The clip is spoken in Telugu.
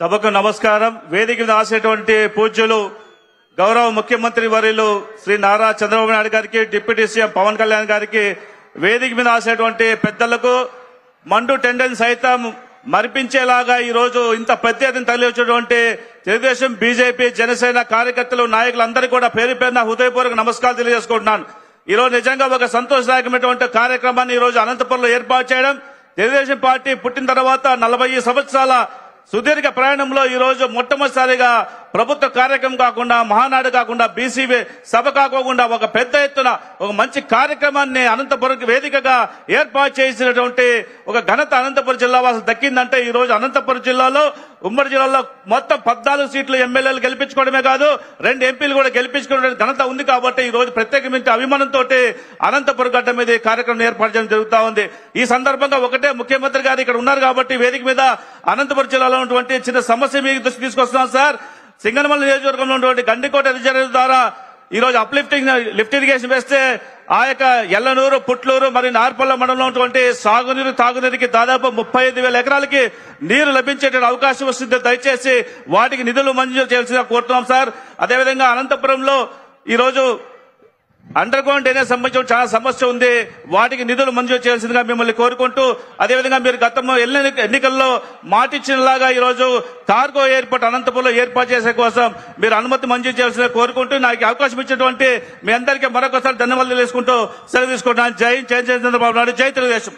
సభకు నమస్కారం. వేదిక మీద ఆసేటువంటి పూజ్యులు గౌరవ ముఖ్యమంత్రి వర్యులు శ్రీ నారా చంద్రబాబు నాయుడు గారికి, డిప్యూటీ సీఎం పవన్ కళ్యాణ్ గారికి, వేదిక మీద ఆసేటువంటి పెద్దలకు మండు టెండెన్ సైతం మరిపించేలాగా ఈ రోజు ఇంత పెద్ద ఎత్తున తరలివచ్చినటువంటి తెలుగుదేశం, బీజేపీ, జనసేన కార్యకర్తలు, నాయకులందరికీ కూడా పేరు పేరున హృదయపూర్వక నమస్కారాలు తెలియజేసుకుంటున్నాను. ఈ రోజు నిజంగా ఒక సంతోషదాయకమైనటువంటి కార్యక్రమాన్ని ఈ రోజు అనంతపురంలో ఏర్పాటు చేయడం, తెలుగుదేశం పార్టీ పుట్టిన తర్వాత 40 సంవత్సరాల సుదీర్ఘ ప్రయాణంలో ఈ రోజు మొట్టమొదటిసారిగా ప్రభుత్వ కార్యక్రమం కాకుండా, మహానాడు కాకుండా, బీసీ సభ కాకుండా ఒక పెద్ద ఎత్తున ఒక మంచి కార్యక్రమాన్ని అనంతపురం వేదికగా ఏర్పాటు చేసినటువంటి ఒక ఘనత అనంతపురం జిల్లా వాసులు దక్కిందంటే, ఈ రోజు అనంతపురం జిల్లాలో ఉమ్మడి జిల్లాలో మొత్తం 14 సీట్లు ఎమ్మెల్యేలు గెలిపించుకోవడమే కాదు, 2 ఎంపీలు కూడా గెలిపించుకునే ఘనత ఉంది. కాబట్టి ఈ రోజు ప్రత్యేకమైన అభిమానంతో అనంతపురం గడ్డ మీద ఈ కార్యక్రమం ఏర్పాటు చేయడం జరుగుతా ఉంది. ఈ సందర్భంగా ఒకటే, ముఖ్యమంత్రి గారు ఇక్కడ ఉన్నారు కాబట్టి వేదిక మీద అనంతపురం జిల్లాలో ఉన్నటువంటి చిన్న సమస్య మీకు దృష్టి తీసుకొస్తున్నాం సార్. సింగనమల నియోజకవర్గంలో ఉన్నటువంటి గండికోట రిజర్వ్ ద్వారా ఈ రోజు లిఫ్ట్ ఇరిగేషన్ వేస్తే ఆ యొక్క ఎల్లనూరు, పుట్లూరు మరియు నార్పల్ల మండలంలో ఉన్నటువంటి సాగునీరు, తాగునీరుకి దాదాపు 35,000 ఎకరాలకి నీరు లభించేటువంటి అవకాశం వస్తుంది. దయచేసి వాటికి నిధులు మంజూరు చేయాల్సిందిగా కోరుతున్నాం సార్. అదేవిధంగా అనంతపురంలో ఈ రోజు అండర్ గ్రౌండ్ డ్రైనేజ్ సంబంధించిన చాలా సమస్య ఉంది, వాటికి నిధులు మంజూరు చేయాల్సిందిగా మిమ్మల్ని కోరుకుంటూ, అదేవిధంగా మీరు గతంలో ఎన్నికల్లో మాటిచ్చినలాగా ఈ రోజు కార్గో ఎయిర్పోర్ట్ అనంతపురంలో ఏర్పాటు చేసే కోసం మీరు అనుమతి మంజూరు చేయాల్సిందిగా కోరుకుంటూ, నాకు అవకాశం ఇచ్చినటువంటి మీ అందరికీ మరొకసారి ధన్యవాదాలు తెలుసుకుంటూ సెలవు తీసుకుంటున్నాను. జై చంద్రబాబు నాయుడు, జై తెలుగుదేశం.